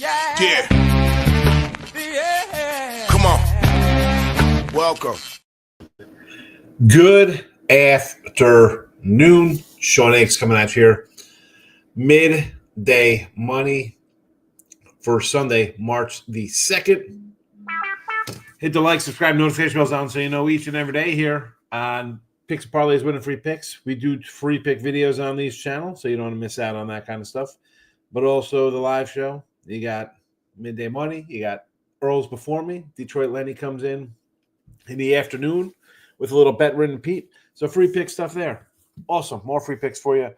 Yeah. Come on. Welcome. Good afternoon. Sean Higgs coming at you here. Midday money for Sunday, March the 2nd. Hit the like, subscribe, notification bells on so you know each and every day here on Picks and Parlays Winning Free Picks. We do free pick videos on these channels, so you don't want to miss out on that kind of stuff. But also the live show. You got Midday Money. You got Earls before me. Detroit Lenny comes in the afternoon with a little bet written Pete. So free pick stuff there. Awesome. More free picks for you.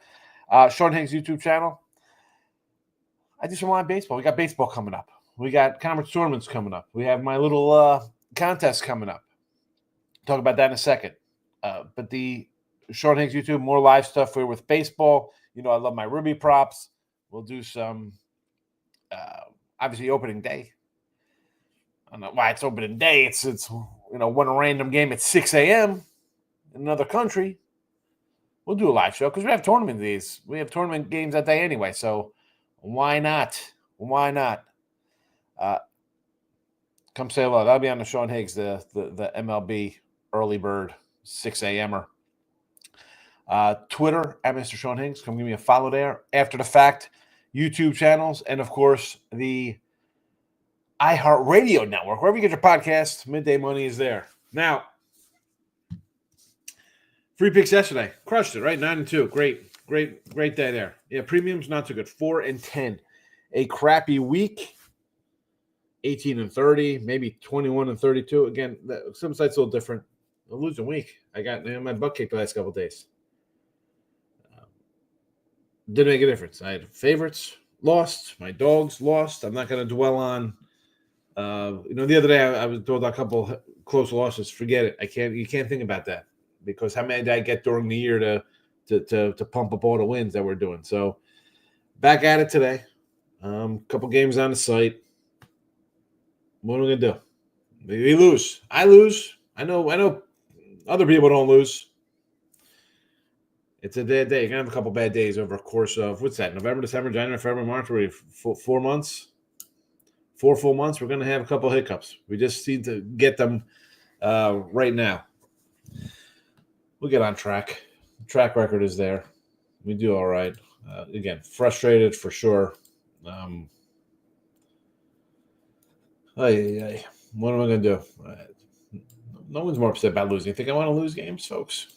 Sean Higgs YouTube channel. I do some live baseball. We got baseball coming up. We got conference tournaments coming up. We have my little contest coming up. Talk about that in a second. But the Sean Higgs YouTube, more live stuff here with baseball. You know, I love my Ruby props. We'll do some, obviously, opening day. I don't know why it's opening day. It's one random game at 6 a.m. in another country. We'll do a live show because we have tournament days. We have tournament games that day anyway. So why not? Why not? Come say hello. That'll be on the Sean Higgs, the MLB early bird 6 a.m.er. Twitter at Mr. Sean Higgs. Come give me a follow there. After the fact, YouTube channels, and of course the iHeartRadio network. Wherever you get your podcasts, Midday Money is there. Now, free picks yesterday. Crushed it, right? 9-2. Great day there. Yeah, premiums not too good. 4-10. A crappy week. 18-30, maybe 21-32. Again, some sites a little different. A losing week. I got my butt kicked the last couple of days. Didn't make a difference. I had favorites, lost. My dogs lost. I'm not going to dwell on. The other day I was told a couple close losses. Forget it. You can't think about that because how many did I get during the year to pump up all the wins that we're doing? So back at it today. Couple games on the site. What am I going to do? We lose. I lose. I know other people don't lose. It's a bad day. You're going to have a couple bad days over a course of, what's that, November, December, January, February, March, we're 4 months? 4 full months, we're going to have a couple hiccups. We just need to get them right now. We'll get on track. Track record is there. We do all right. Again, frustrated for sure. What am I going to do? No one's more upset about losing. You think I want to lose games, folks?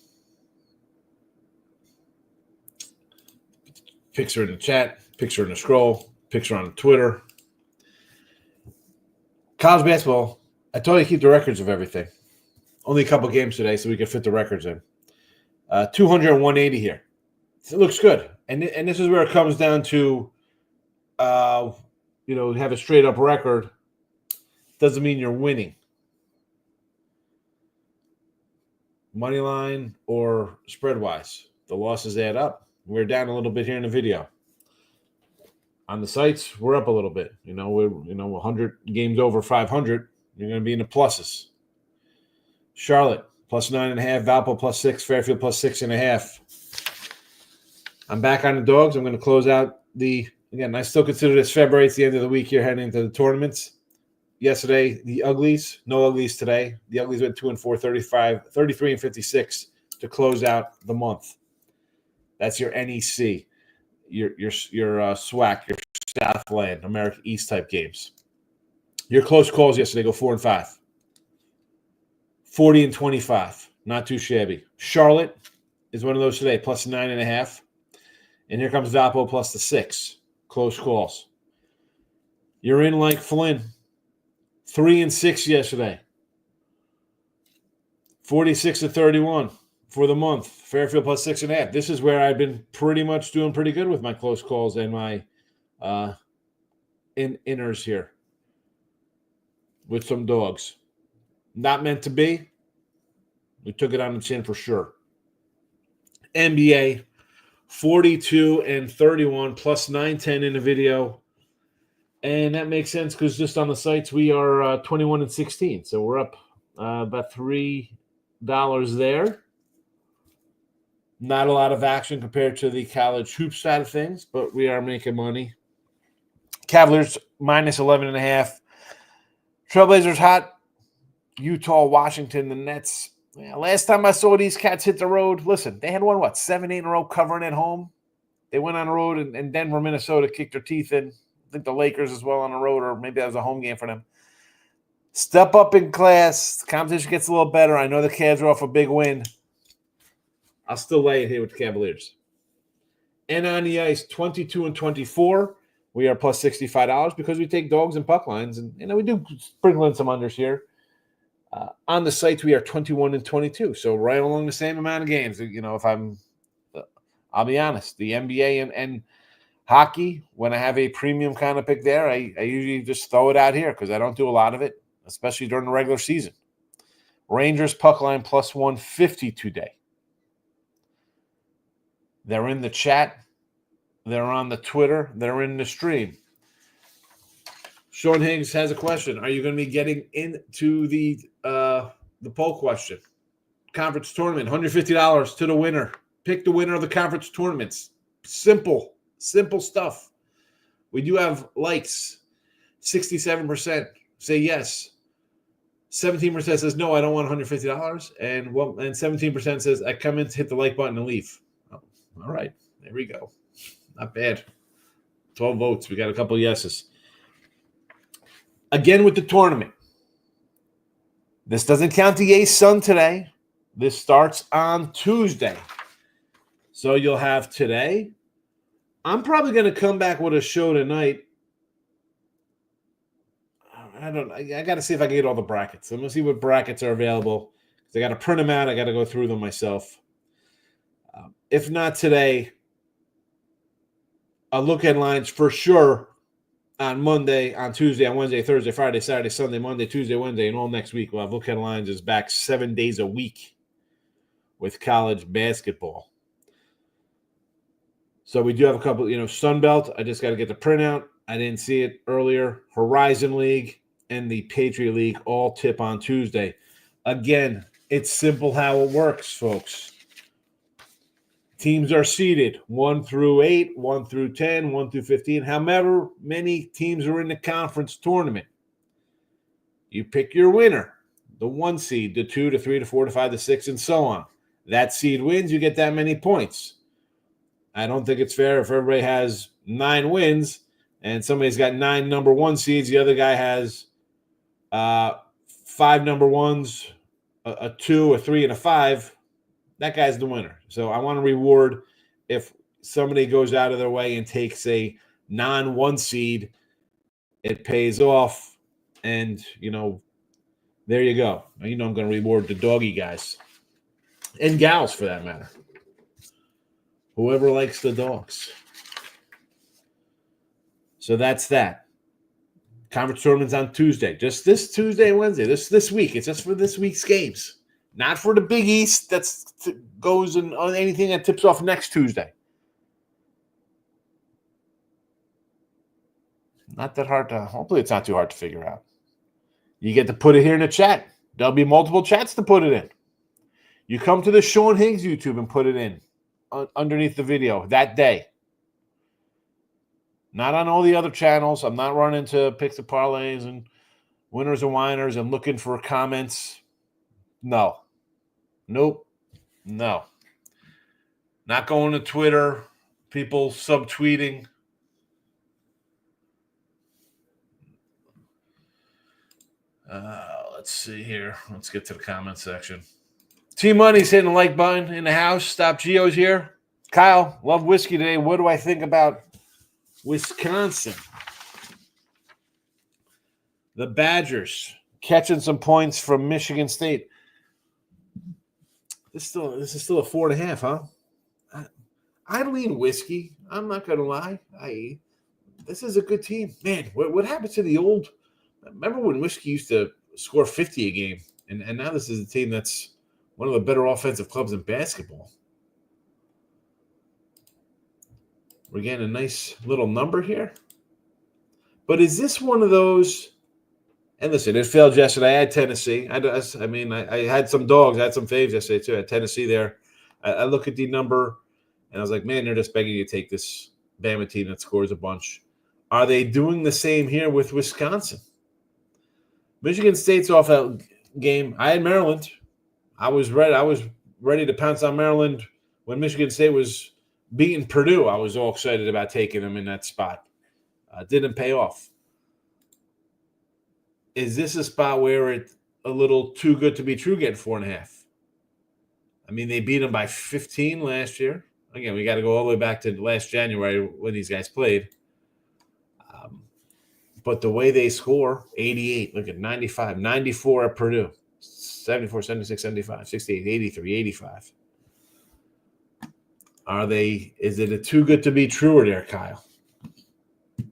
Picture in the chat, picture in the scroll, picture on Twitter. College basketball, I told you to keep the records of everything. Only a couple games today, so we can fit the records in. 200 and 180 here. It looks good. And this is where it comes down to, have a straight-up record. Doesn't mean you're winning. Money line or spread-wise, the losses add up. We're down a little bit here in the video. On the sites, we're up a little bit. We're 100 games over 500. You're going to be in the pluses. Charlotte plus 9.5, Valpo plus 6, Fairfield plus 6.5. I'm back on the dogs. I'm going to close out again. I still consider this February. It's the end of the week here, heading into the tournaments. Yesterday, the Uglies, no Uglies today. The Uglies went 2-4, 33 and 56 to close out the month. That's your NEC, your SWAC, your Southland, America East type games. Your close calls yesterday go 4-5. 40 and 25, not too shabby. Charlotte is one of those today, plus 9.5. And here comes Valpo plus the 6. Close calls. You're in like Flynn. 3 and 6 yesterday. 46-31 for the month. Fairfield plus 6.5. This is where I've been pretty much doing pretty good with my close calls and my inners here with some dogs. Not meant to be. We took it on the chin for sure. NBA 42 and 31 plus 910 in the video. And that makes sense because just on the sites, we are 21 and 16. So we're up about $3 there. Not a lot of action compared to the college hoop side of things, but we are making money. Cavaliers minus 11.5. Trailblazers hot. Utah, Washington, the Nets. Yeah, last time I saw these cats hit the road, listen, they had won, 7, 8 in a row covering at home. They went on the road, and Denver, Minnesota kicked their teeth in. I think the Lakers as well on the road, or maybe that was a home game for them. Step up in class. The competition gets a little better. I know the Cavs are off a big win. I'll still lay it here with the Cavaliers. And on the ice, 22 and 24. We are plus $65 because we take dogs and puck lines. And, we do sprinkle in some unders here. On the sites, we are 21 and 22. So right along the same amount of games. If I'll be honest, the NBA and hockey, when I have a premium kind of pick there, I usually just throw it out here because I don't do a lot of it, especially during the regular season. Rangers puck line plus 150 today. They're in the chat. They're on the Twitter. They're in the stream. Sean Higgs has a question. Are you going to be getting into the poll question? Conference tournament, $150 to the winner. Pick the winner of the conference tournaments. Simple stuff. We do have likes. 67% say yes. 17% says no, I don't want $150. And 17% says I come in to hit the like button and leave. Oh, all right, there we go. Not bad. 12 votes. We got a couple yeses. Again with the tournament. This doesn't count the Ace Sun today. This starts on Tuesday. So you'll have today. I'm probably going to come back with a show tonight. I got to see if I can get all the brackets. I'm going to see what brackets are available. I got to print them out. I got to go through them myself. If not today, I'll look at lines for sure on Monday, on Tuesday, on Wednesday, Thursday, Friday, Saturday, Sunday, Monday, Tuesday, Wednesday, and all next week. We'll have look at lines is back 7 days a week with college basketball. So we do have a couple, Sunbelt. I just got to get the printout. I didn't see it earlier. Horizon League and the Patriot League all tip on Tuesday. Again, it's simple how it works, folks. Teams are seeded 1 through 8, 1 through 10, 1 through 15. However many teams are in the conference tournament. You pick your winner, the 1 seed, the 2, the 3, the 4, the 5, the 6, and so on. That seed wins, you get that many points. I don't think it's fair if everybody has 9 wins and somebody's got 9 number 1 seeds. The other guy has 5 number 1s, a 2, a 3, and a 5. That guy's the winner. So I want to reward if somebody goes out of their way and takes a non-1 seed, it pays off. And, there you go. I'm going to reward the doggy guys and gals for that matter. Whoever likes the dogs. So that's that. Conference tournament's on Tuesday. Just this Tuesday and Wednesday. This week. It's just for this week's games. Not for the Big East that goes on anything that tips off next Tuesday. Not that hard to, hopefully it's not too hard to figure out. You get to put it here in the chat. There'll be multiple chats to put it in. You come to the Sean Higgs YouTube and put it in underneath the video that day. Not on all the other channels. I'm not running to picks and parlays and winners and whiners and looking for comments. No. Nope. No. Not going to Twitter. People subtweeting. Let's see here. Let's get to the comment section. T-Money's hitting the like button in the house. Stop Geo's here. Kyle, love whiskey today. What do I think about Wisconsin? The Badgers catching some points from Michigan State. This is still a 4.5, huh? I lean whiskey. I'm not gonna lie. This is a good team, man. What happened to the old? Remember when whiskey used to score 50 a game, and now this is a team that's one of the better offensive clubs in basketball. We're getting a nice little number here. But is this one of those? And listen, it failed yesterday. I had Tennessee. I had some dogs. I had some faves yesterday, too. I had Tennessee there. I look at the number, and I was like, man, they're just begging you to take this Bama team that scores a bunch. Are they doing the same here with Wisconsin? Michigan State's off that game. I had Maryland. I was ready to pounce on Maryland when Michigan State was beating Purdue. I was all excited about taking them in that spot. Didn't pay off. Is this a spot where it's a little too good to be true getting 4.5? I mean, they beat them by 15 last year. Again, we got to go all the way back to last January when these guys played. But the way they score, 88, look at 95, 94 at Purdue, 74, 76, 75, 68, 83, 85. Is it a too good to be truer there, Kyle? I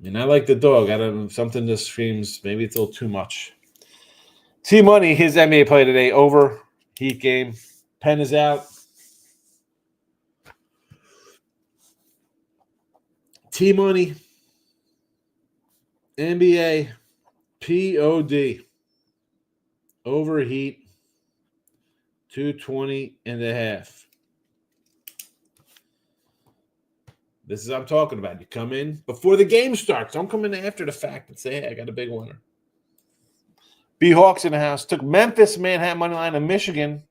mean, I like the dog. Something just screams maybe it's a little too much. T-Money, his NBA play today, over. Heat game. Pen is out. T-Money, NBA, POD, over Heat, 220.5. This is what I'm talking about. You come in before the game starts. Don't come in after the fact and say, hey, I got a big winner. B-Hawks in the house. Took Memphis, Manhattan money line, and Michigan.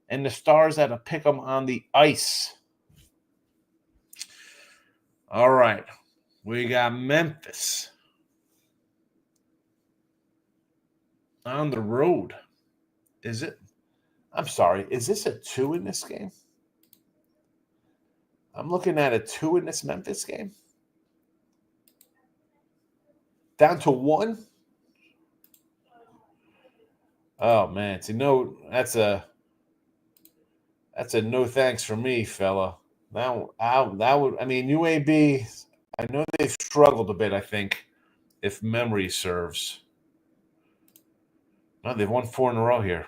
And the Stars had to pick them on the ice. All right. We got Memphis on the road. Is this a 2 in this game? I'm looking at a 2 in this Memphis game. Down to 1? Oh, man. See, no, that's a no thanks for me, fella. UAB, I know they've struggled a bit, I think, if memory serves. No, they've won 4 in a row here.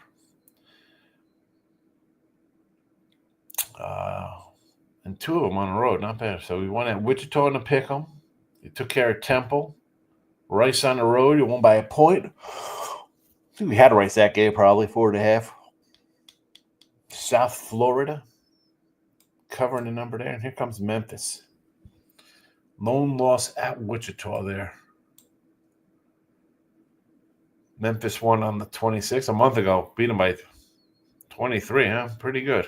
And 2 of them on the road, not bad. So we won at Wichita in the pick'em. You took care of Temple. Rice on the road, you won by a point. I think we had Rice that game, probably 4.5. South Florida, covering the number there. And here comes Memphis. Lone loss at Wichita there. Memphis won on the 26th a month ago. Beat them by 23, huh? Pretty good.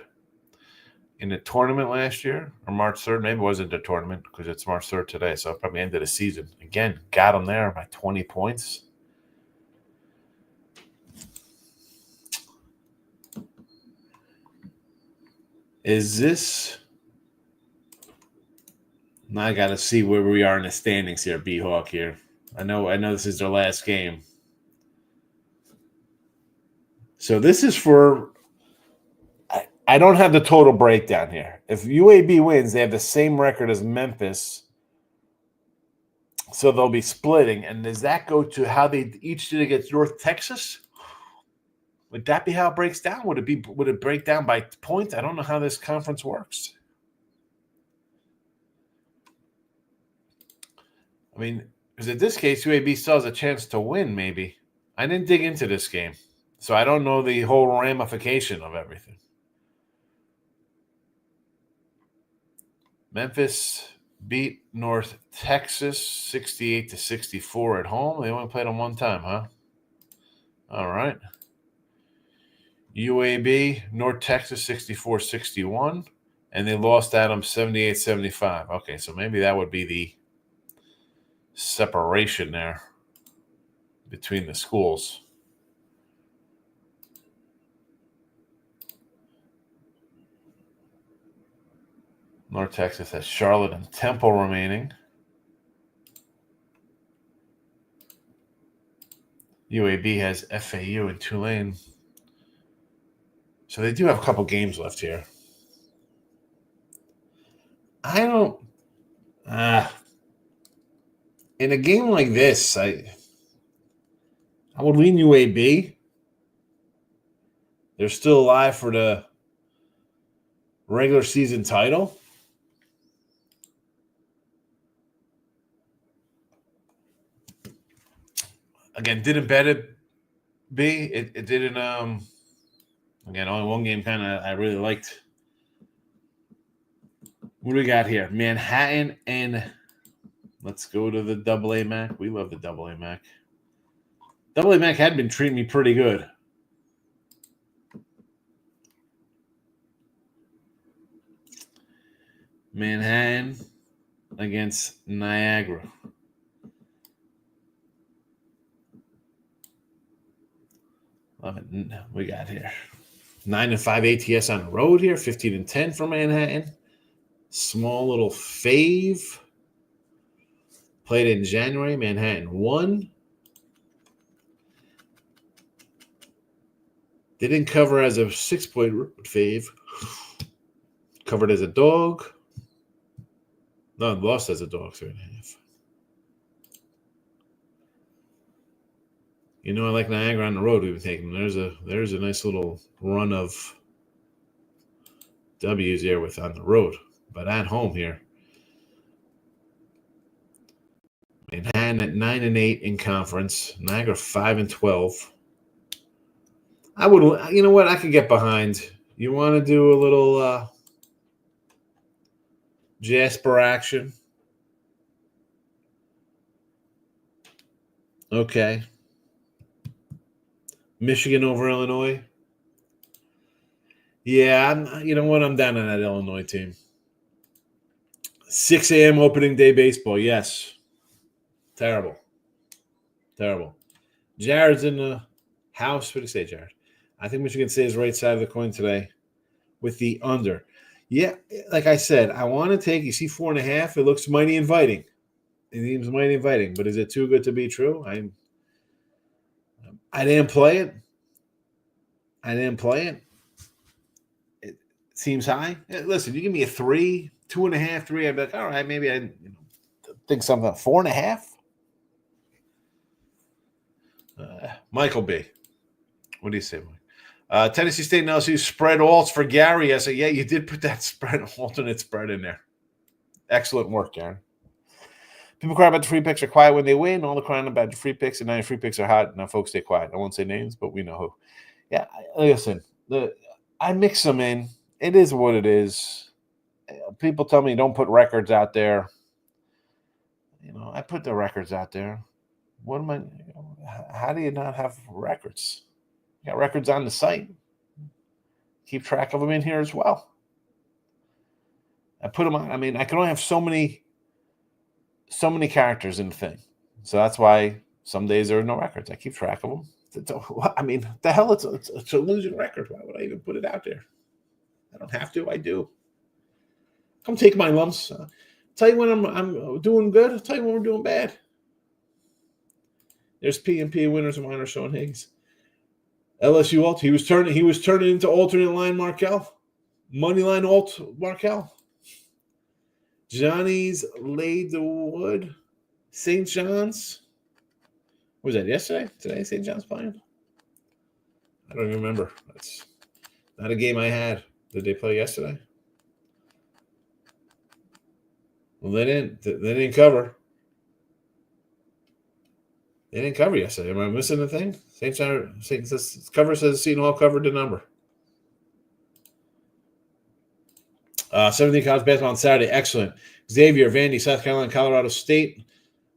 In the tournament last year, or March 3rd, maybe it wasn't the tournament because it's March 3rd today, so probably ended the season. Again, got them there by 20 points. Is this... Now I got to see where we are in the standings here, B-Hawk here. I know this is their last game. So this is for... I don't have the total breakdown here. If UAB wins, they have the same record as Memphis. So they'll be splitting. And does that go to how they each did against North Texas? Would that be how it breaks down? Would it break down by points? I don't know how this conference works. I mean, because in this case, UAB still has a chance to win, maybe. I didn't dig into this game, so I don't know the whole ramification of everything. Memphis beat North Texas 68-64 at home. They only played them one time, huh? All right. UAB, North Texas 64-61, and they lost at them 78-75. Okay, so maybe that would be the separation there between the schools. North Texas has Charlotte and Temple remaining. UAB has FAU and Tulane. So they do have a couple games left here. I don't... in a game like this, I would lean UAB. They're still alive for the regular season title. Again, didn't bet it, B. It didn't. Again, only one game kind of I really liked. What do we got here? Manhattan and let's go to the double A Mac. We love the double A Mac. Double A Mac had been treating me pretty good. Manhattan against Niagara. We got here 9-5 ATS on the road here, 15-10 for Manhattan. Small little fave. Played in January. Manhattan won. They didn't cover as a 6-point fave. Covered as a dog. No, lost as a dog, 3.5. You know, I like Niagara on the road. We've been taking. There's a nice little run of W's there with on the road, but at home here, Manhattan at 9-8 in conference. Niagara 5-12. I would, you know what? I could get behind. You want to do a little Jasper action? Okay. Michigan over Illinois. Yeah, you know what? I'm down on that Illinois team. 6 a.m. opening day baseball. Yes. Terrible. Jared's in the house. What do you say, Jared? I think Michigan stays right side of the coin today with the under. Yeah, like I said, I want to take, you see 4.5. It looks mighty inviting. It seems mighty inviting, but is it too good to be true? I didn't play it. It seems high. Listen, you give me a 3, 2.5, 3. I'd be like, all right, maybe I think something. 4.5. Michael B. What do you say, Mike? Tennessee State and LSU spread alts for Gary. I say, yeah, you did put that alternate spread in there. Excellent work, Gary. People cry about the free picks are quiet when they win. All the crying about the free picks, and now your free picks are hot. Now, folks, stay quiet. I won't say names, but we know who. Yeah, listen, I mix them in. It is what it is. People tell me don't put records out there. You know, I put the records out there. What am I? How do you not have records? You got records on the site. Keep track of them in here as well. I put them on. I mean, I can only have so many characters in the thing. So that's why some days there are no records. I keep track of them. I mean, the hell, it's a losing record. Why would I even put it out there? I don't have to. I do. Come take my lumps. Tell you when I'm doing good. I'll tell you when we're doing bad. There's P&P Whiners and Whiners, Sean Higgs. LSU alt. He was turning into alternate line Markel. Money line alt Markel. Johnny's laid the wood. St. John's. Was that yesterday? Today St. John's playing? I don't even remember. That's not a game I had. Did they play yesterday? Well, they didn't. They didn't cover. They didn't cover yesterday. Am I missing a thing? St. John's cover says Seton Hall covered the number. 17 college basketball on Saturday. Excellent. Xavier, Vandy, South Carolina, Colorado State.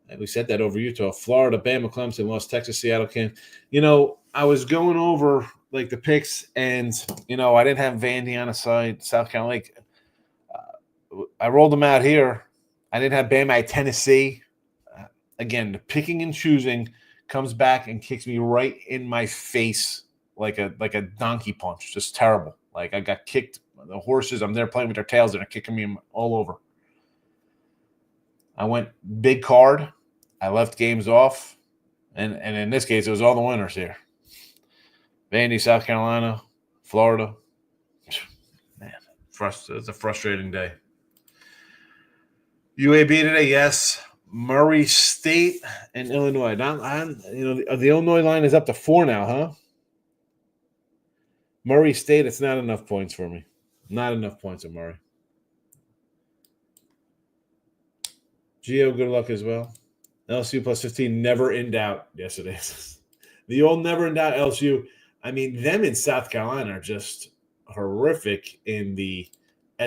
And we said that over Utah, Florida, Bama, Clemson, Lost Texas, Seattle, Kansas. You know, I was going over like the picks, and you know, I didn't have Vandy on the side. South Carolina, I rolled them out here. I didn't have Bama. I had Tennessee. Again, the picking and choosing comes back and kicks me right in my face like a donkey punch. Just terrible. Like I got kicked. The horses, I'm there playing with their tails, and they're kicking me all over. I went big card. I left games off. And in this case, it was all the winners here. Vandy, South Carolina, Florida. Man, it's a frustrating day. UAB today, yes. Murray State and Illinois. The Illinois line is up to 4 now, huh? Murray State, it's not enough points for me. Not enough points at Murray. Gio, good luck as well. LSU plus 15, never in doubt yesterday. The old never in doubt LSU. I mean, them in South Carolina are just horrific in the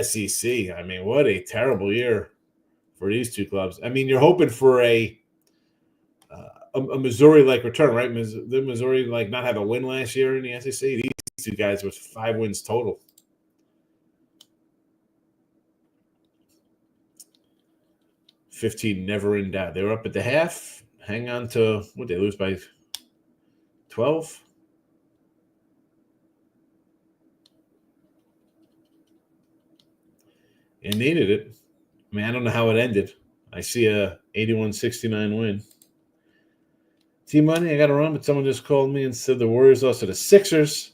SEC. I mean, what a terrible year for these two clubs. I mean, you're hoping for a Missouri-like return, right? The Missouri not have a win last year in the SEC. These two guys with 5 wins total. $15 never in doubt. They were up at the half. Hang on to what they lose by 12. And needed it. I mean, I don't know how it ended. I see a 81-69 win. T-Money, I got to run, but someone just called me and said the Warriors lost to the Sixers.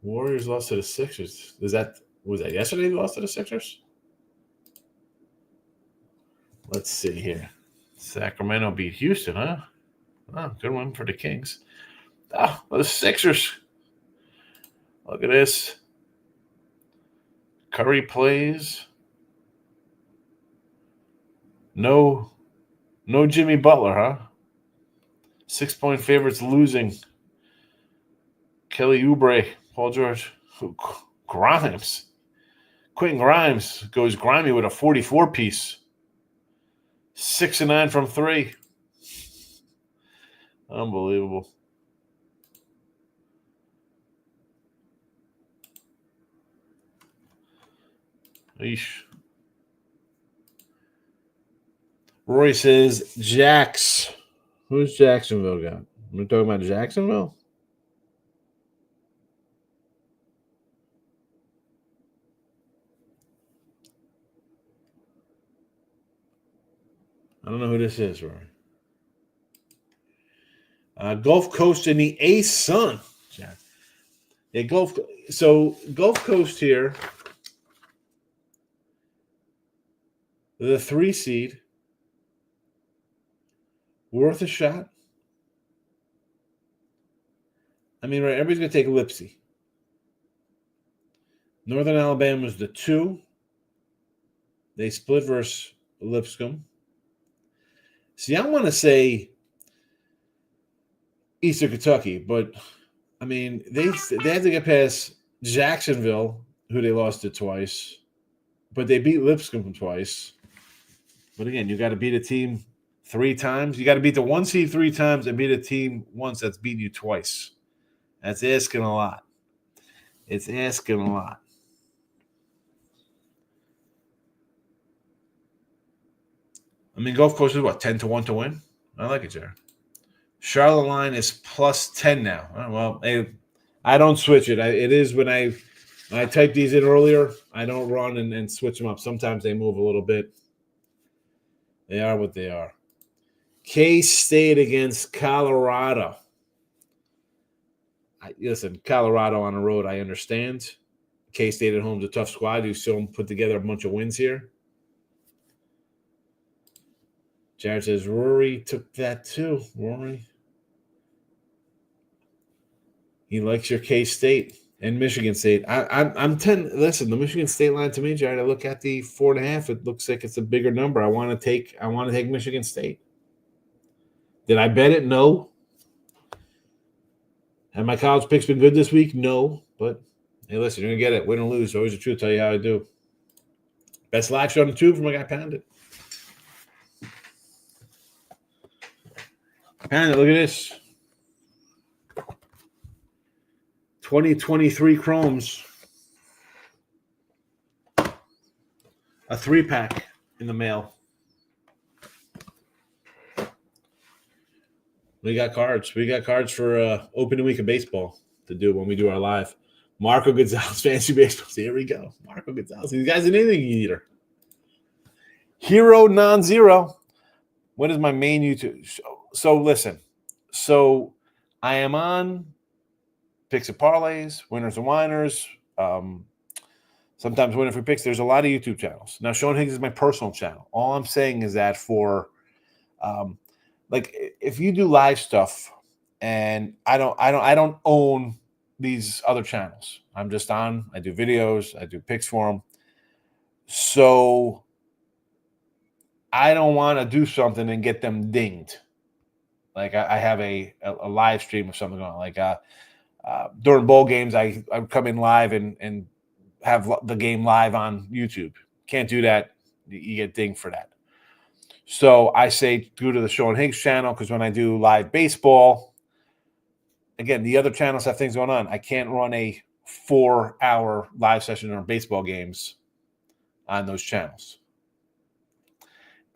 Warriors lost to the Sixers. Was that yesterday they lost to the Sixers? Let's see here. Sacramento beat Houston, huh? Oh, good one for the Kings. Oh, the Sixers. Look at this. Curry plays. No Jimmy Butler, huh? 6-point favorites losing. Kelly Oubre, Paul George, Grimes. Quentin Grimes goes grimy with a 44-piece. 6 and 9 from 3. Unbelievable. Eesh. Roy says, Jax. Who's Jacksonville got? We're talking about Jacksonville? I don't know who this is, Roy. Gulf Coast and the Ace Sun. Yeah, Gulf Coast here. The 3 seed. Worth a shot. I mean, right, everybody's going to take Lipsy. Northern Alabama's the 2. They split versus Lipscomb. See, I want to say Eastern Kentucky, but, I mean, they had to get past Jacksonville, who they lost to twice, but they beat Lipscomb twice. But, again, you got to beat a team 3 times. You got to beat the 1 seed 3 times and beat a team once that's beaten you twice. That's asking a lot. It's asking a lot. I mean, Gulf Coast is what, 10-1 to win? I like it, Jared. Charlotte line is plus 10 now. Well, I don't switch it. It is when I typed these in earlier, I don't run and switch them up. Sometimes they move a little bit. They are what they are. K-State against Colorado. Listen, Colorado on the road, I understand. K-State at home is a tough squad. You still put together a bunch of wins here. Jared says Rory took that too. Rory. He likes your K-State and Michigan State. I'm 10. Listen, the Michigan State line to me, Jared, I look at the 4.5. It looks like it's a bigger number. I want to take Michigan State. Did I bet it? No. Have my college picks been good this week? No. But hey, listen, you're gonna get it. Win or lose. Always the truth. Tell you how I do. Best live show on the tube from my guy Pounded. Pounded, look at this. 2023 Chromes. A 3-pack in the mail. We got cards. We got cards for opening week of baseball to do when we do our live. Marco Gonzalez, Fantasy Baseball. Here we go. Marco Gonzalez. These guys are anything eater. Hero non-zero. What is my main YouTube show? So listen. So I am on Picks and Parlays, Winners and Whiners. Sometimes Winner for Picks. There's a lot of YouTube channels. Now, Sean Higgs is my personal channel. All I'm saying is that for like if you do live stuff, and I don't own these other channels. I'm just on. I do videos. I do picks for them. So I don't want to do something and get them dinged. Like I have a live stream of something on. Like during bowl games, I come in live and have the game live on YouTube. Can't do that. You get dinged for that. So I say go to the Sean Higgs channel because when I do live baseball, again, the other channels have things going on. I can't run a 4-hour live session on baseball games on those channels.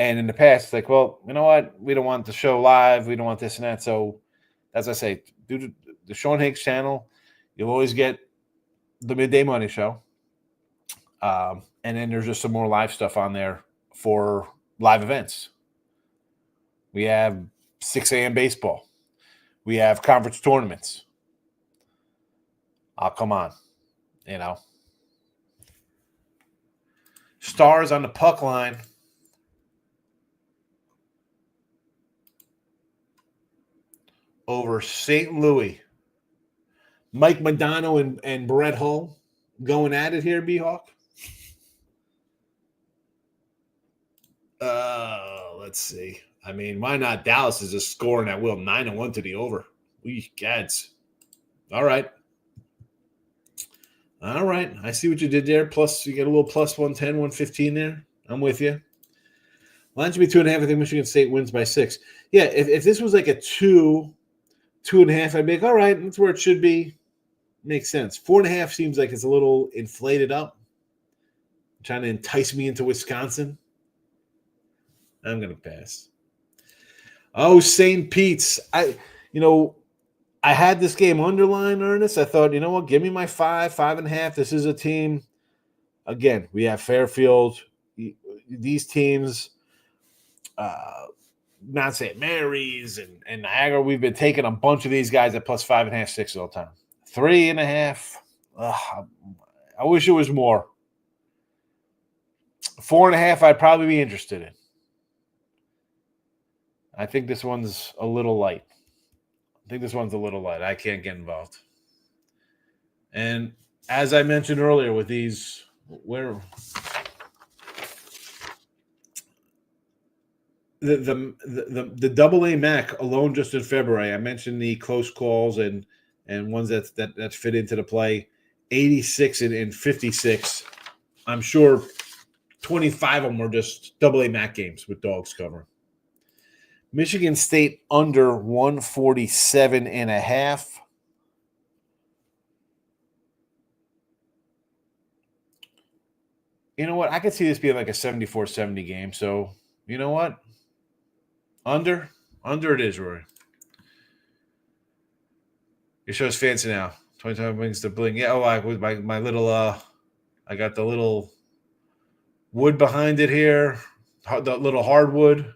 And in the past, it's like, well, you know what? We don't want the show live. We don't want this and that. So as I say, do the Sean Higgs channel. You'll always get the Midday Money Show. And then there's just some more live stuff on there for live events. We have 6 a.m. baseball. We have conference tournaments. Oh, come on. You know. Stars on the puck line. Over St. Louis. Mike Modano and Brett Hull going at it here, B-Hawk. Let's see. I mean, why not? Dallas is just scoring at will. 9-1 to the over. We gads. All right. I see what you did there. Plus, you get a little plus 110, 115 there. I'm with you. Line should be 2.5. I think Michigan State wins by 6. Yeah, if this was like a 2.5, I'd be like, all right, that's where it should be. Makes sense. 4.5 seems like it's a little inflated up. Trying to entice me into Wisconsin. I'm going to pass. Oh, St. Pete's. I had this game underlined, Ernest. I thought, you know what? Give me my 5.5. This is a team. Again, we have Fairfield. These teams, Mount St. Mary's and Niagara, we've been taking a bunch of these guys at plus 5.5, 6 all the time. 3.5. I wish it was more. 4.5, I'd probably be interested in. I think this one's a little light. I can't get involved. And as I mentioned earlier with these, the double A MAC alone just in February, I mentioned the close calls and ones that fit into the play, 86 and 56. I'm sure 25 of them were just double A MAC games with dogs covering. Michigan State under 147.5. You know what? I could see this being like a 74-70 game. So, you know what? Under it is, Rory. Your show's fancy now. 25 wings to bling. Yeah, with my little I got the little wood behind it here. The little hardwood.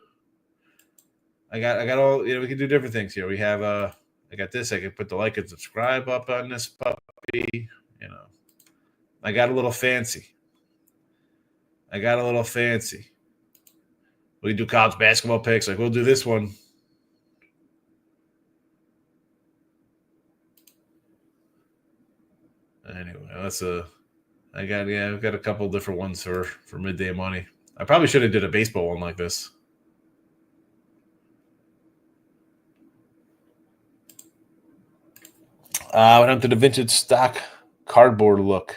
I got all, we can do different things here. We have I got this. I can put the like and subscribe up on this puppy. I got a little fancy. We do college basketball picks. Like we'll do this one. Anyway, I've got a couple different ones for midday money. I probably should have did a baseball one like this. Went up to the vintage stock cardboard look.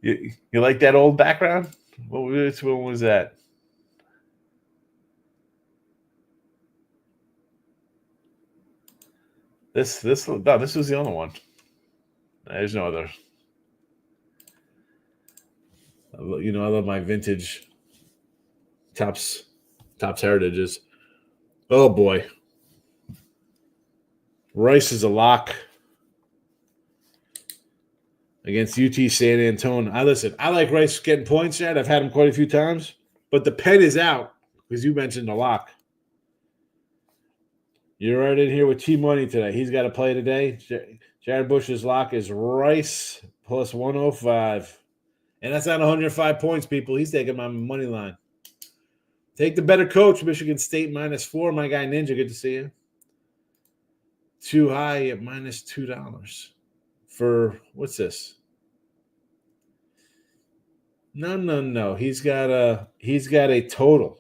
You like that old background? Which one was that? This was the other one. There's no other. I love my vintage Topps heritages. Oh boy. Rice is a lock against UT San Antonio. I like Rice getting points yet. I've had him quite a few times. But the pen is out because you mentioned the lock. You're right in here with T-Money today. He's got to play today. Jared Bush's lock is Rice plus 105. And that's not 105 points, people. He's taking my money line. Take the better coach, Michigan State -4. My guy Ninja, good to see you. Too high at -$2 for what's this? No. He's got a total.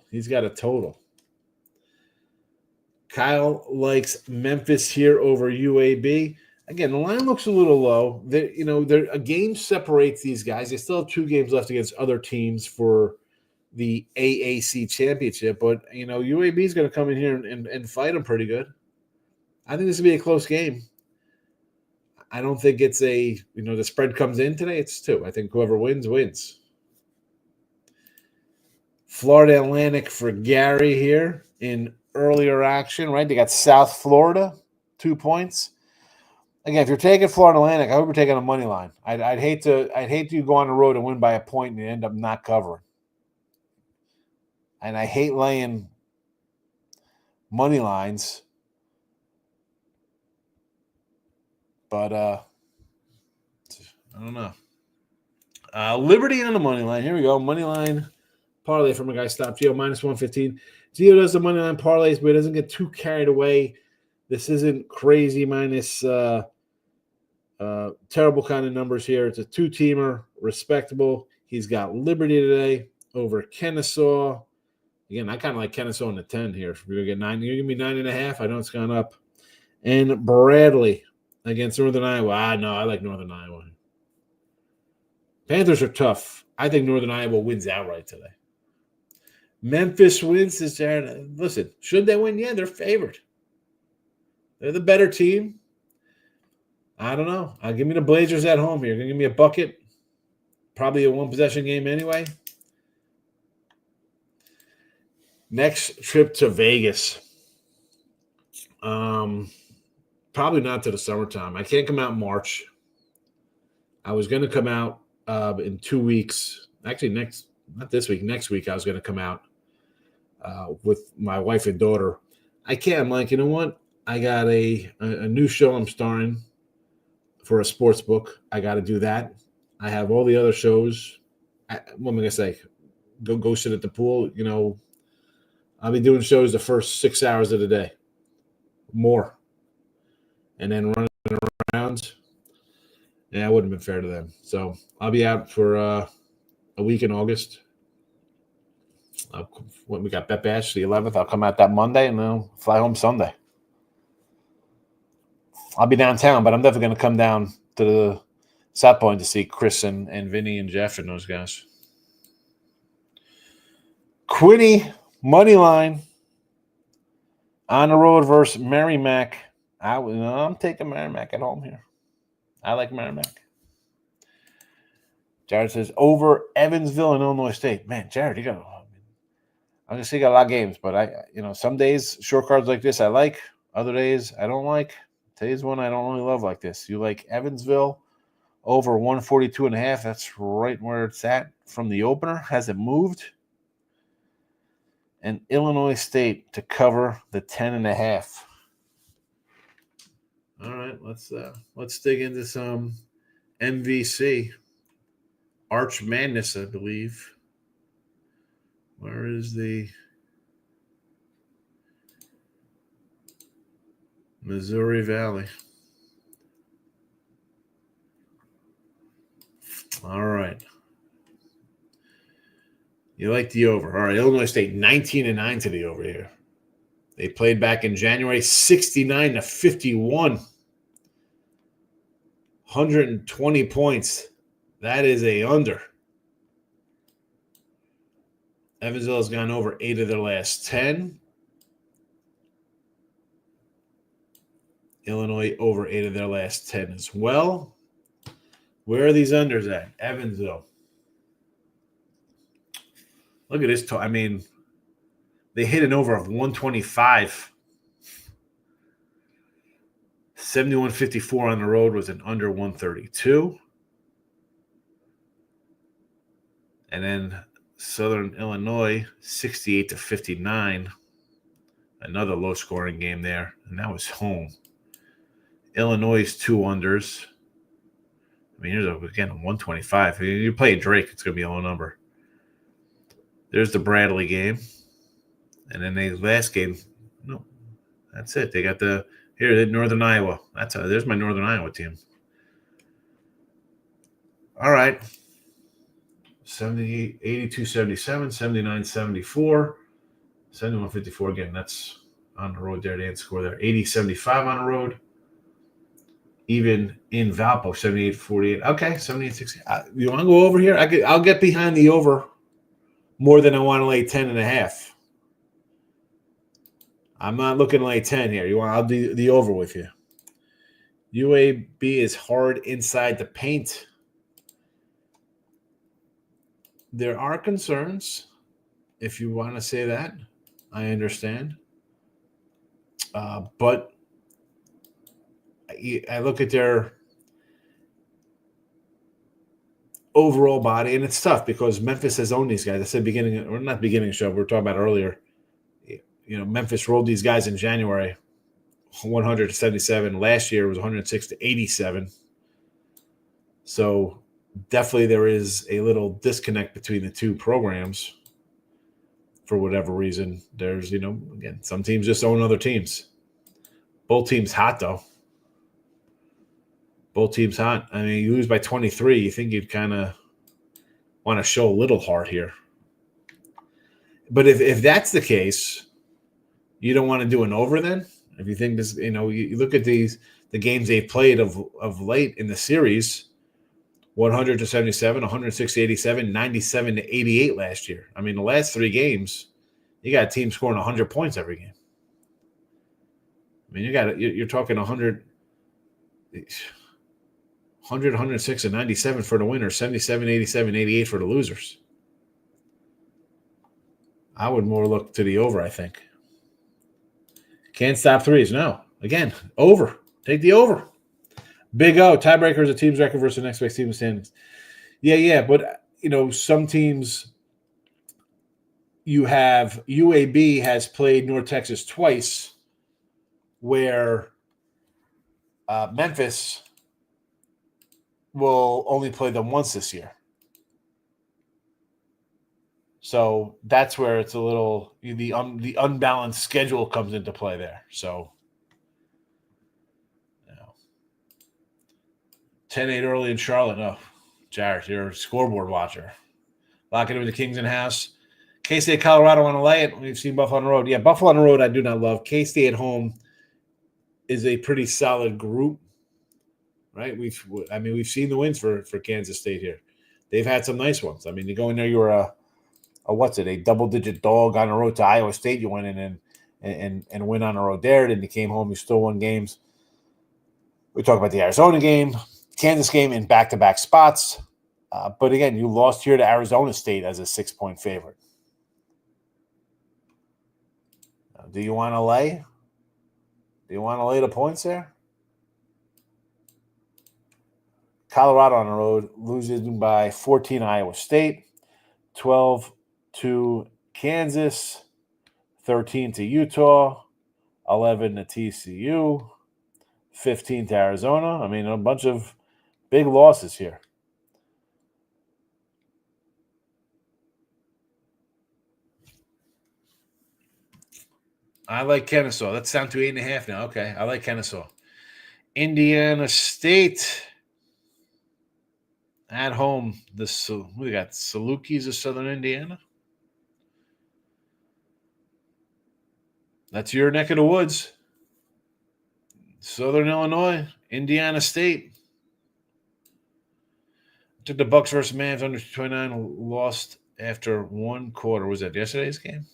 Kyle likes Memphis here over UAB. Again, the line looks a little low. A game separates these guys. They still have 2 games left against other teams for the AAC championship, but UAB is going to come in here and fight them pretty good. I think this will be a close game. I don't think it's the spread comes in today. It's 2. I think whoever wins, wins. Florida Atlantic for Gary here in earlier action, right? They got South Florida, 2 points. Again, if you're taking Florida Atlantic, I hope you're taking a money line. I'd hate to go on the road and win by a point and you end up not covering. And I hate laying money lines. But I don't know. Liberty on the money line. Here we go. Money line parlay from a guy Stop Geo minus 115. Geo does the money line parlays, but he doesn't get too carried away. This isn't crazy minus terrible kind of numbers here. It's a 2-teamer, respectable. He's got Liberty today over Kennesaw. Again, I kind of like Kennesaw in the 10 here. If we're going to get 9, you give me 9.5. I know it's gone up. And Bradley against Northern Iowa. No, I like Northern Iowa. Panthers are tough. I think Northern Iowa wins outright today. Memphis wins this Saturday. Listen, should they win? Yeah, they're favored. They're the better team. I don't know. Give me the Blazers at home here. Going to give me a bucket. Probably a 1-possession game anyway. Next trip to Vegas. Probably not to the summertime. I can't come out in March. I was going to come out in 2 weeks. Actually, next week I was going to come out with my wife and daughter. I can't. I'm like, you know what? I got a new show I'm starring for a sports book. I got to do that. I have all the other shows. What am I going to say? Go sit at the pool. I'll be doing shows the first 6 hours of the day. More. And then running around. Yeah, it wouldn't have been fair to them. So I'll be out for a week in August. When we got Bet Bash, the 11th, I'll come out that Monday and then fly home Sunday. I'll be downtown, but I'm definitely going to come down to the South Point to see Chris and Vinny and Jeff and those guys. Quinny, money line. On the road versus Merrimack. I'm taking Merrimack at home here. I like Merrimack. Jared says over Evansville and Illinois State. Man, Jared, I'm gonna say you got a lot of games, but some days short cards like this I like. Other days I don't like. Today's one I don't really love like this. You like Evansville over 142.5. That's right where it's at from the opener. Hasn't moved. And Illinois State to cover the 10.5. All right, let's dig into some MVC. Arch Madness, I believe. Where is the Missouri Valley? All right. You like the over. All right, Illinois State 19-9 to the over here. They played back in January 69-51. 120 points. That is a under. Evansville has gone over 8 of their last 10. Illinois over 8 of their last 10 as well. Where are these unders at? Evansville. Look at this. They hit an over of 125. 71.54 on the road was an under 132. And then Southern Illinois, 68-59. Another low-scoring game there, and that was home. Illinois' 2 unders. Here's again a 125. You're playing Drake, it's going to be a low number. There's the Bradley game. And then the last game, no, that's it. They got Northern Iowa. There's my Northern Iowa team. All right. 82-77, 79-74, 71-54 again. That's on the road there. They didn't score there. 80-75 on the road. Even in Valpo, 78-48. Okay, 78-60. You want to go over here? I'll get behind the over more than I want to lay 10.5. I'm not looking to lay 10 here. I'll do the over with you. UAB is hard inside the paint. There are concerns, if you want to say that. I understand. But I look at their overall body, and it's tough because Memphis has owned these guys. I said not beginning of the show, we were talking about earlier. Memphis rolled these guys in January, 100-77. Last year it was 106-87. So definitely there is a little disconnect between the two programs for whatever reason. There's, again, some teams just own other teams. Both teams hot, though. Both teams hot. I mean, you lose by 23. You think you'd kind of want to show a little heart here. But if that's the case, you don't want to do an over then? If you think this, you look at the games they've played of late in the series, 100-77, 106-87, 97-88 last year. I mean, the last 3 games, you got a team scoring 100 points every game. I mean, you're talking 100, 106, and 97 for the winners, 77, 87, 88 for the losers. I would more look to the over, I think. Can't stop threes. No. Again, over. Take the over. Big O. Tiebreaker is a team's record versus the next best team in standings. Yeah. But, some teams, you have UAB has played North Texas twice, where Memphis will only play them once this year. So that's where it's a little the unbalanced schedule comes into play there. So 10-8 early in Charlotte. Oh, Jared, you're a scoreboard watcher. Locking in with the Kings in house. K-State, Colorado on to lay it. We've seen Buffalo on the road. Yeah, Buffalo on the road I do not love. K-State at home is a pretty solid group, right? We've seen the wins for Kansas State here. They've had some nice ones. I mean, you go in there, you were a double-digit dog on the road to Iowa State. You went in and win on the road there. Then you came home, you still won games. We talk about the Arizona game, Kansas game in back-to-back spots. But again, you lost here to Arizona State as a 6-point favorite. Do you want to lay? Do you want to lay the points there? Colorado on the road loses by 14 Iowa State, 12 to Kansas, 13 to Utah, 11 to TCU, 15 to Arizona. I mean, a bunch of big losses here. I like Kennesaw. That's down to 8.5 now. Okay, I like Kennesaw. Indiana State at home. We got Salukis of Southern Indiana. That's your neck of the woods. Southern Illinois, Indiana State. Took the Bucks versus Mavs under 29, lost after one quarter. Was that yesterday's game?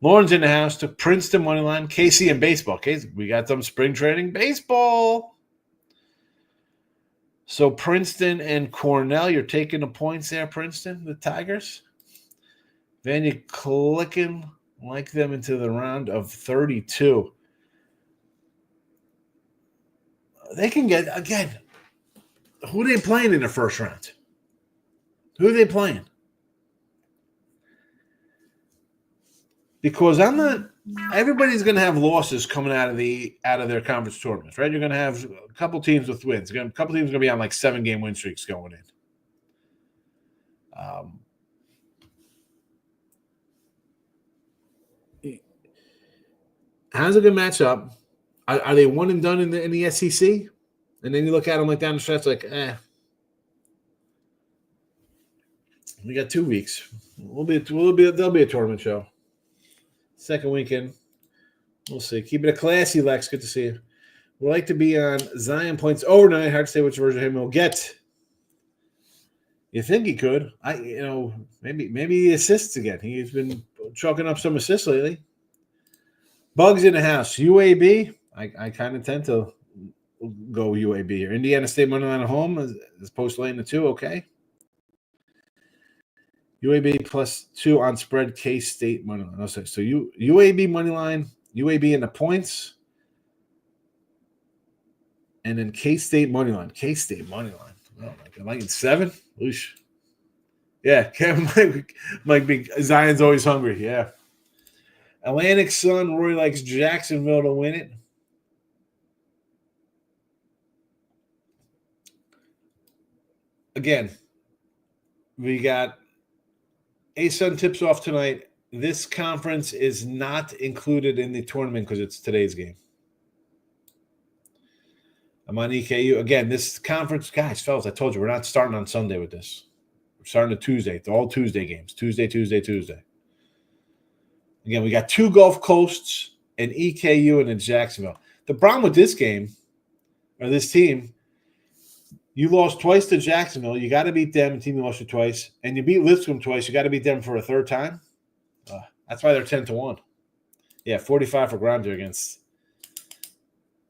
Lauren's in the house. Took Princeton money line. KC and baseball. We got some spring training baseball. So Princeton and Cornell, you're taking the points there, Princeton, the Tigers. Then you're clicking like them into the round of 32. They can get, again, who are they playing in the first round? Who are they playing? Because everybody's going to have losses coming out of their conference tournaments, right? You're going to have a couple teams with wins. A couple teams are going to be on like 7-game win streaks going in. How's it going to match up? Are they one and done in the SEC? And then you look at them like down the stretch, like, we got 2 weeks. There'll be a tournament show. Second weekend, We'll see. Keep it a classy, Lex. Good to see you. We'd like to be on Zion points overnight. Hard to say which version of him we'll get. You think he could? Maybe he assists again. He's been chalking up some assists lately. Bugs in the house. UAB. I kind of tend to go UAB here. Indiana State money line at home as opposed to laying the 2. Okay. UAB +2 on spread. K-State money line. So UAB money line. UAB in the points. And then K-State money line. K-State money line. Oh my God. Like in 7? Oosh. Yeah. Kevin might be. Zion's always hungry. Yeah. Atlantic Sun. Rory likes Jacksonville to win it. Again, we got A-Sun tips off tonight. This conference is not included in the tournament because it's today's game. I'm on EKU. Again, this conference, guys, fellas, I told you, we're not starting on Sunday with this. We're starting on Tuesday. It's all Tuesday games. Tuesday. Again, we got 2 Gulf Coasts, an EKU, and a Jacksonville. The problem with this game, or this team, you lost twice to Jacksonville. You got to beat them, team you lost to twice. And you beat Lipscomb twice. You got to beat them for a third time. That's why they're 10-1. Yeah, 45 for Grinder against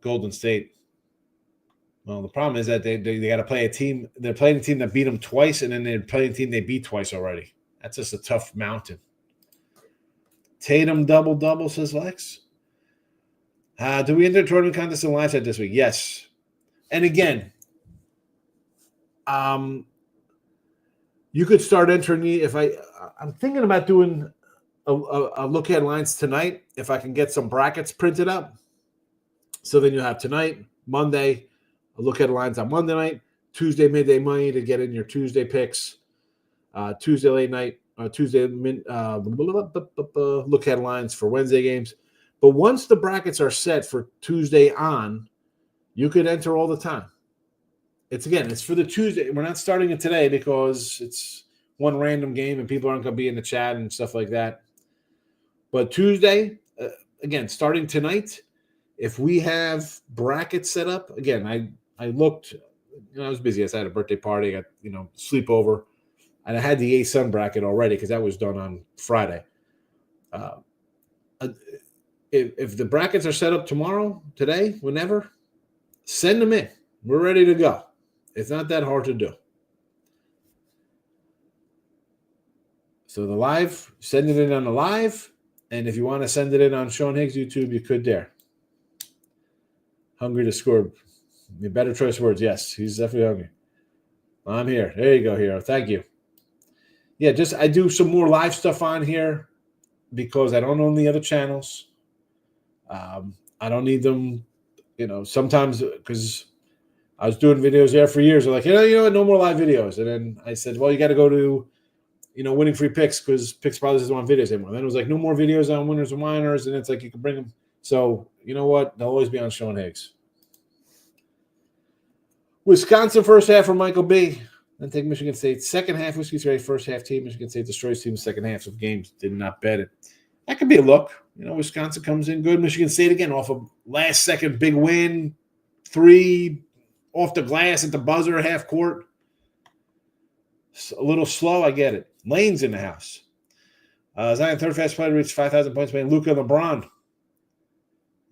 Golden State. Well, the problem is that they got to play a team. They're playing a team that beat them twice, and then they're playing a team they beat twice already. That's just a tough mountain. Tatum double, says Lex. Do we enter tournament contest in live chat this week? Yes. And again, you could start entering I'm thinking about doing a look at lines tonight if I can get some brackets printed up. So then you'll have tonight, Monday, a look at lines on Monday night, Tuesday midday money to get in your Tuesday picks, Tuesday late night, Tuesday look at lines for Wednesday games. But once the brackets are set for Tuesday on, you could enter all the time. It's for the Tuesday. We're not starting it today because it's one random game and people aren't going to be in the chat and stuff like that. But Tuesday, again, starting tonight, if we have brackets set up, again, I looked, I was busy. I had a birthday party, I got, sleepover, and I had the A-Sun bracket already because that was done on Friday. If the brackets are set up tomorrow, today, whenever, send them in. We're ready to go. It's not that hard to do. So the live, send it in on the live. And if you want to send it in on Sean Higgs YouTube, you could there. Hungry to score. The better choice words. Yes, he's definitely hungry. I'm here. There you go, Hero. Thank you. Yeah, I do some more live stuff on here because I don't own the other channels. I don't need them, sometimes because I was doing videos there for years. They're like, what, no more live videos. And then I said, well, you got to go to, winning free picks because Picks Brothers doesn't want videos anymore. Then it was like, no more videos on Winners and Whiners. And it's like, you can bring them. So, you know what? They'll always be on Sean Higgs. Wisconsin first half for Michael B. Then take Michigan State. Second half, Whiskey State first half team. Michigan State destroys team second half of games. Did not bet it. That could be a look. Wisconsin comes in good. Michigan State again off a last second big win. 3 off the glass at the buzzer, half court. A little slow, I get it. Lane's in the house. Zion, third fast player, reached 5,000 points, playing Luka LeBron.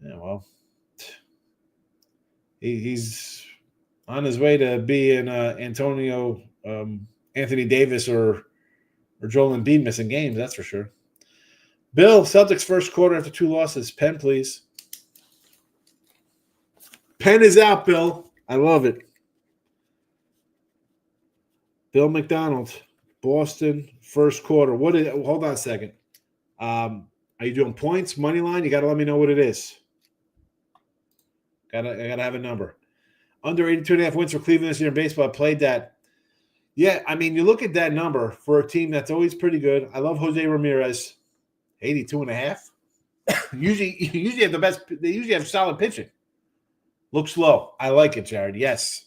Yeah, well, he's on his way to be in Anthony Davis or Joel Embiid missing games, that's for sure. Bill, Celtics first quarter after 2 losses. Pen, please. Pen is out, Bill. I love it. Bill McDonald, Boston first quarter. Hold on a second. Are you doing points, money line? You got to let me know what it is. I gotta have a number. Under 82.5 wins for Cleveland this year in baseball. I played that. Yeah, you look at that number for a team that's always pretty good. I love Jose Ramirez. 82.5. usually have the best. They usually have solid pitching. Looks low. I like it, Jared. Yes.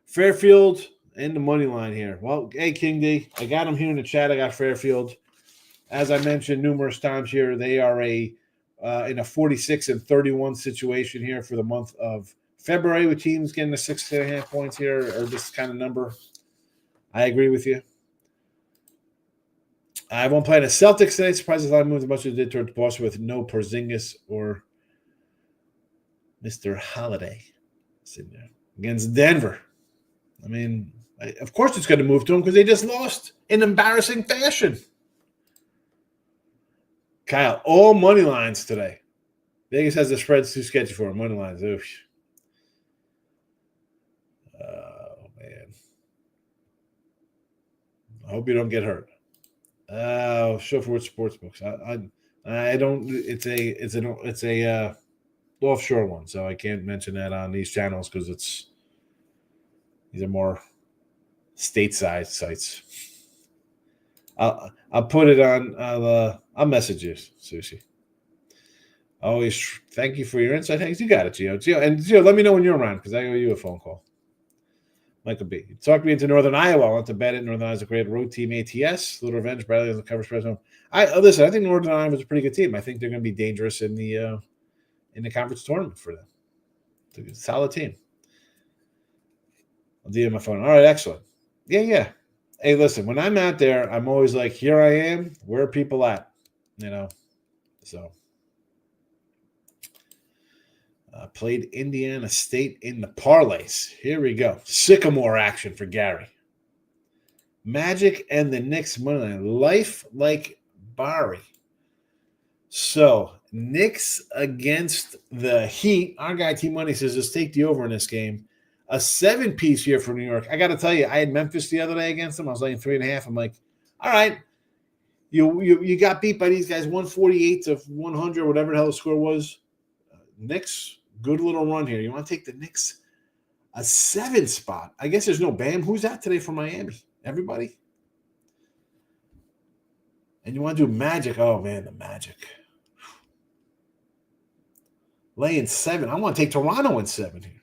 Fairfield and the money line here. Well, hey, King D. I got him here in the chat. I got Fairfield. As I mentioned numerous times here, they are a in a 46-31 situation here for the month of February with teams getting the 6.5 points here or this kind of number. I agree with you. I won't play the Celtics today. Surprised a lot of moves as much as they did towards Boston with no Porzingis or Mr. Holiday sitting there against Denver. I mean, of course it's going to move to them because they just lost in embarrassing fashion. Kyle, all money lines today. Vegas has the spreads too sketchy for them. Money lines. Oof. Oh, man. I hope you don't get hurt. Show for which sportsbooks. I don't. It's a offshore one, so I can't mention that on these channels because these are more stateside sites. I'll put it on. I'll message you, Sushi. Always thank you for your insight. Thanks. You got it, Gio. And Gio, let me know when you're around because I owe you a phone call. Michael B. You talked me into Northern Iowa. I went to bet it. Northern Iowa's a great road team. ATS, Little Revenge, Bradley on the cover spread zone. Listen. I think Northern Iowa is a pretty good team. I think they're going to be dangerous in the conference tournament for them. It's a solid team. I'll DM my phone. All right, excellent. Yeah. Hey, listen. When I'm out there, I'm always like, here I am. Where are people at? So. Played Indiana State in the parlays. Here we go. Sycamore action for Gary. Magic and the Knicks moneyline. Life like Barry. So, Knicks against the Heat. Our guy T Money says, just take the over in this game. A 7-piece here for New York. I got to tell you, I had Memphis the other day against them. I was laying 3.5. I'm like, all right. You got beat by these guys 148 to 100, whatever the hell the score was. Knicks. Good little run here. You want to take the Knicks a 7 spot. I guess there's no Bam. Who's out today for Miami? Everybody? And you want to do Magic. Oh, man, the Magic. Laying 7. I want to take Toronto in 7 here.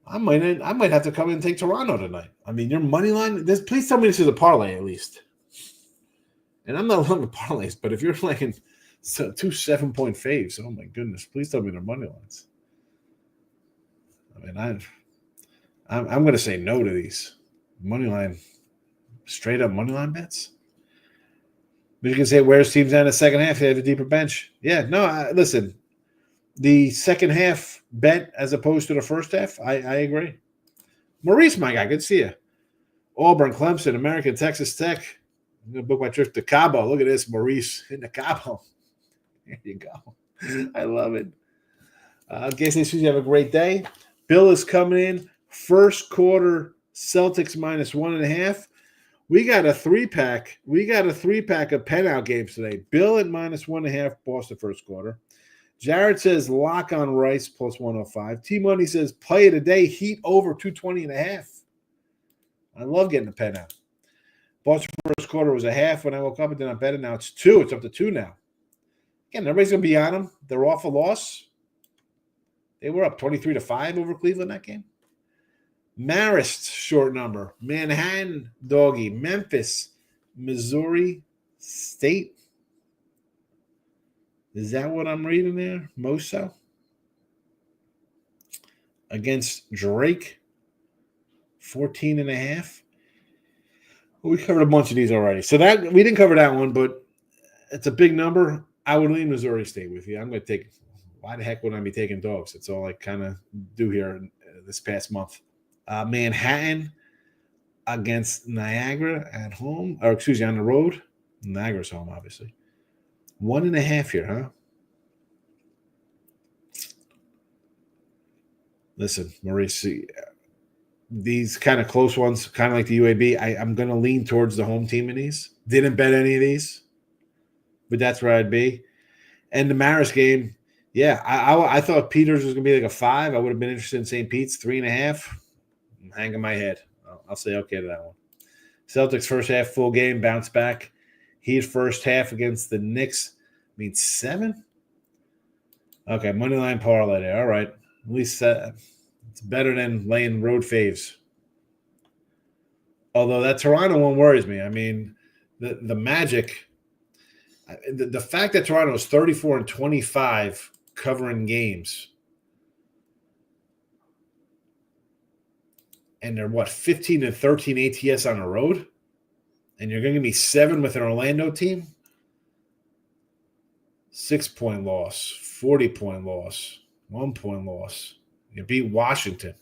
I might have to come in and take Toronto tonight. I mean, your money line. Please tell me this is a parlay at least. And I'm not loving parlays, but if you're playing – so 2 7-point faves. Oh my goodness! Please tell me their money lines. I mean, I'm going to say no to these money line, straight up money line bets. But you can say where's teams down in the second half? They have a deeper bench. Yeah, no. Listen, the second half bet as opposed to the first half. I agree. Maurice, my guy, good to see you. Auburn, Clemson, American, Texas Tech. I'm going to book my trip to Cabo. Look at this, Maurice in the Cabo. There you go. I love it. Guys, you have a great day. Bill is coming in. First quarter, Celtics minus 1.5. We got a 3-pack. We got a 3-pack of pen out games today. Bill at minus 1.5, Boston first quarter. Jared says lock on Rice plus 105. T Money says play it today. Heat over 220.5. I love getting the pen out. Boston first quarter was a half when I woke up, and then I bet it. Now it's 2. It's up to 2 now. Again, everybody's going to be on them. They're off a loss. They were up 23-5 over Cleveland that game. Marist, short number. Manhattan, doggy. Memphis, Missouri State. Is that what I'm reading there? Moso. Against Drake, 14.5. We covered a bunch of these already. So that we didn't cover that one, but it's a big number. I would lean Missouri State with you. I'm going to take – why the heck would I be taking dogs? That's all I kind of do here this past month. Manhattan against Niagara at home – or excuse me, on the road. Niagara's home, obviously. 1.5 here, huh? Listen, Maurice, these kind of close ones, kind of like the UAB, I'm going to lean towards the home team in these. Didn't bet any of these. But that's where I'd be. And the Maris game, yeah, I thought Peters was going to be like a 5. I would have been interested in St. Pete's, 3.5. I'm hanging my head. I'll say okay to that one. Celtics first half full game, bounce back. Heat first half against the Knicks. Means 7? Okay, money line parlay there. All right. At least it's better than laying road faves. Although that Toronto one worries me. I mean, the Magic – The fact that Toronto is 34-25 covering games, and they're 15-13 ATS on the road, and you're going to give me 7 with an Orlando team. 6-point loss, 40-point loss, 1-point loss. You beat Washington.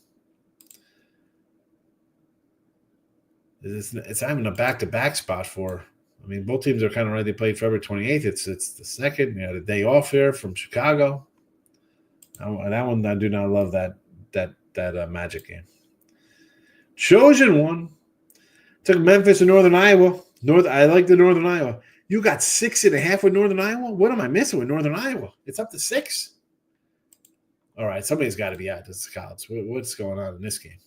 It's having a back-to-back spot for. I mean, both teams are kind of ready. They played February 28th. It's the second. You had a day off here from Chicago. That one, I do not love that Magic game. Trojan won. Took Memphis and Northern Iowa. I like the Northern Iowa. You got 6.5 with Northern Iowa? What am I missing with Northern Iowa? It's up to 6. All right, somebody's got to be out. This is college. What's going on in this game?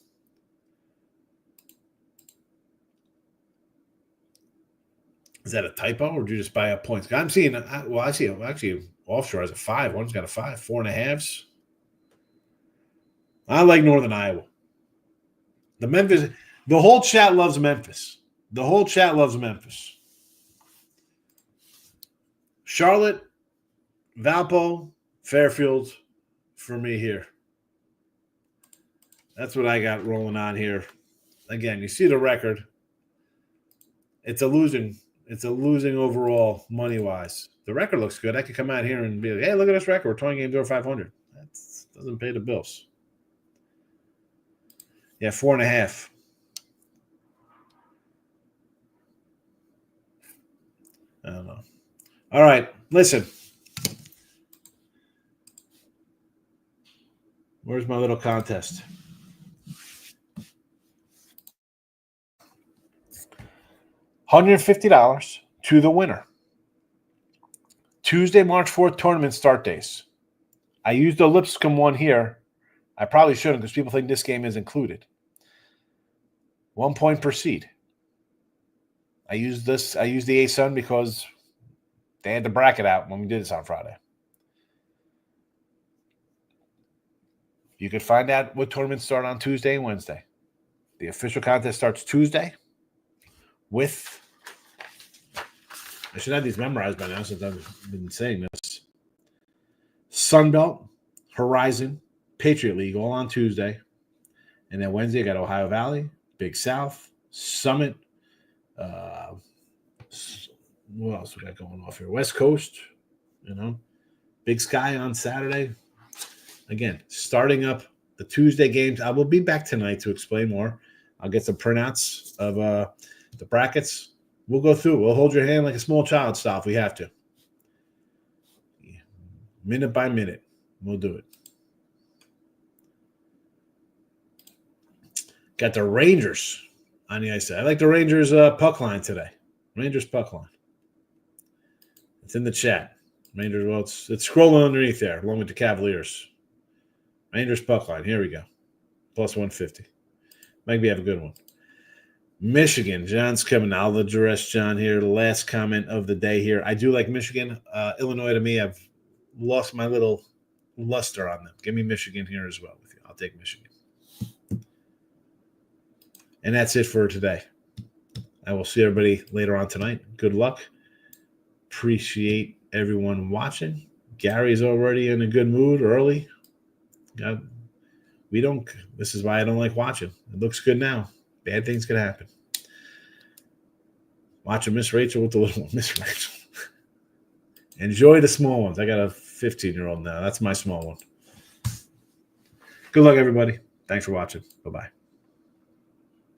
Is that a typo, or did you just buy up points? I'm seeing. I see. Actually, offshore has a 5. One's got a 5, 4.5s. I like Northern Iowa. The whole chat loves Memphis. The whole chat loves Memphis. Charlotte, Valpo, Fairfield, for me here. That's what I got rolling on here. Again, you see the record. It's a losing overall money-wise. The record looks good. I could come out here and be like, hey, look at this record. We're 20 games over 500. That doesn't pay the bills. Yeah, 4.5. I don't know. All right, listen. Where's my little contest? $150 to the winner. Tuesday, March 4th, tournament start days. I used the Lipscomb one here. I probably shouldn't because people think this game is included. 1 point per seed. I used the ASUN because they had the bracket out when we did this on Friday. You could find out what tournaments start on Tuesday and Wednesday. The official contest starts Tuesday with, I should have these memorized by now since I've been saying this, Sunbelt, Horizon, Patriot League, all on Tuesday. And then Wednesday, I got Ohio Valley, Big South, Summit. What else we got going off here? West Coast, Big Sky on Saturday. Again, starting up the Tuesday games. I will be back tonight to explain more. I'll get some printouts of the brackets. We'll go through it. We'll hold your hand like a small child style if we have to. Minute by minute, we'll do it. Got the Rangers on the ice. I like the Rangers puck line today. Rangers puck line. It's in the chat. Rangers, well, it's scrolling underneath there, along with the Cavaliers. Rangers puck line. Here we go. Plus 150. Might have a good one. Michigan. John's coming. I'll address John here. The last comment of the day here. I do like Michigan. Illinois, to me, I've lost my little luster on them. Give me Michigan here as well with you. I'll take Michigan. And that's it for today. I will see everybody later on tonight. Good luck. Appreciate everyone watching. Gary's already in a good mood early. This is why I don't like watching. It looks good now. Bad things could happen. Watching Miss Rachel with the little one. Miss Rachel. Enjoy the small ones. I got a 15-year-old now. That's my small one. Good luck, everybody. Thanks for watching. Bye-bye.